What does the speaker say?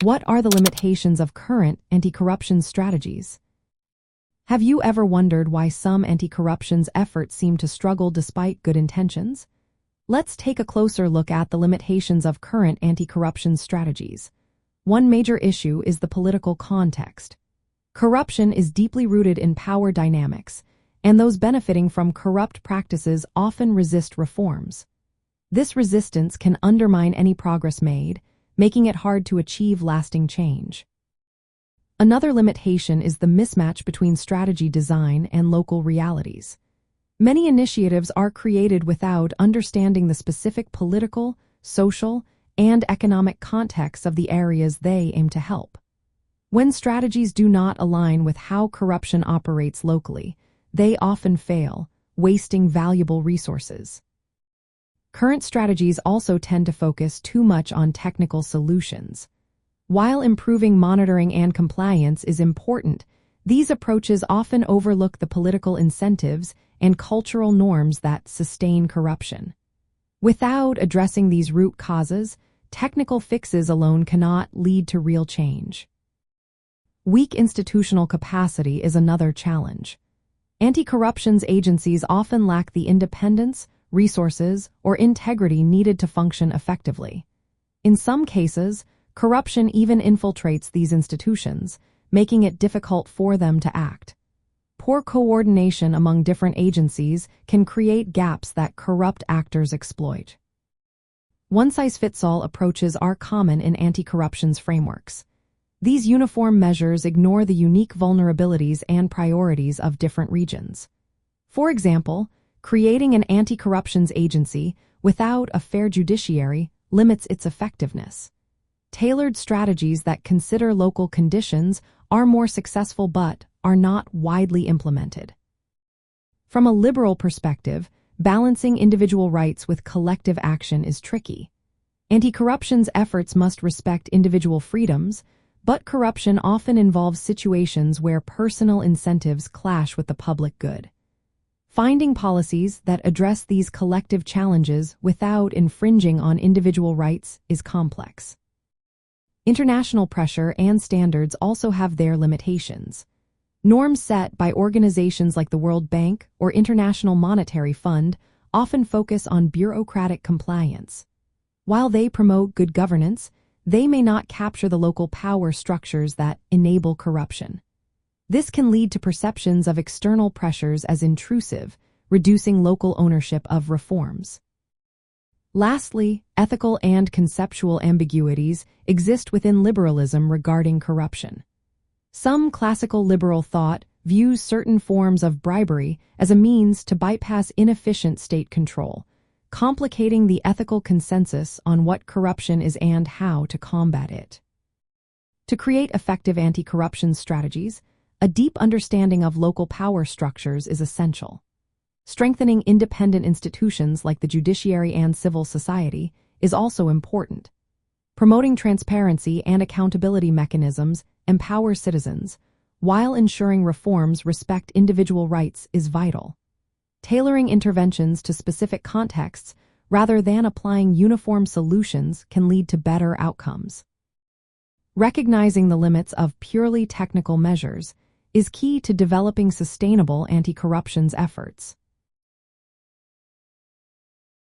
What are the limitations of current anti-corruption strategies? Have you ever wondered why some anti-corruption efforts seem to struggle despite good intentions? Let's take a closer look at the limitations of current anti-corruption strategies. One major issue is the political context. Corruption is deeply rooted in power dynamics, and those benefiting from corrupt practices often resist reforms. This resistance can undermine any progress made, making it hard to achieve lasting change. Another limitation is the mismatch between strategy design and local realities. Many initiatives are created without understanding the specific political, social, and economic contexts of the areas they aim to help. When strategies do not align with how corruption operates locally, they often fail, wasting valuable resources. Current strategies also tend to focus too much on technical solutions. While improving monitoring and compliance is important, these approaches often overlook the political incentives and cultural norms that sustain corruption. Without addressing these root causes, technical fixes alone cannot lead to real change. Weak institutional capacity is another challenge. Anti-corruption agencies often lack the independence, resources, or integrity needed to function effectively. In some cases, corruption even infiltrates these institutions, making it difficult for them to act. Poor coordination among different agencies can create gaps that corrupt actors exploit. One-size-fits-all approaches are common in anti-corruption frameworks. These uniform measures ignore the unique vulnerabilities and priorities of different regions. For example, creating an anti-corruption agency without a fair judiciary limits its effectiveness. Tailored strategies that consider local conditions are more successful but are not widely implemented. From a liberal perspective, balancing individual rights with collective action is tricky. Anti-corruption efforts must respect individual freedoms, but corruption often involves situations where personal incentives clash with the public good. Finding policies that address these collective challenges without infringing on individual rights is complex. International pressure and standards also have their limitations. Norms set by organizations like the World Bank or International Monetary Fund often focus on bureaucratic compliance. While they promote good governance, they may not capture the local power structures that enable corruption. This can lead to perceptions of external pressures as intrusive, reducing local ownership of reforms. Lastly, ethical and conceptual ambiguities exist within liberalism regarding corruption. Some classical liberal thought views certain forms of bribery as a means to bypass inefficient state control, complicating the ethical consensus on what corruption is and how to combat it. To create effective anti-corruption strategies, a deep understanding of local power structures is essential. Strengthening independent institutions like the judiciary and civil society is also important. Promoting transparency and accountability mechanisms empower citizens, while ensuring reforms respect individual rights is vital. Tailoring interventions to specific contexts rather than applying uniform solutions can lead to better outcomes. Recognizing the limits of purely technical measures is key to developing sustainable anti-corruption efforts.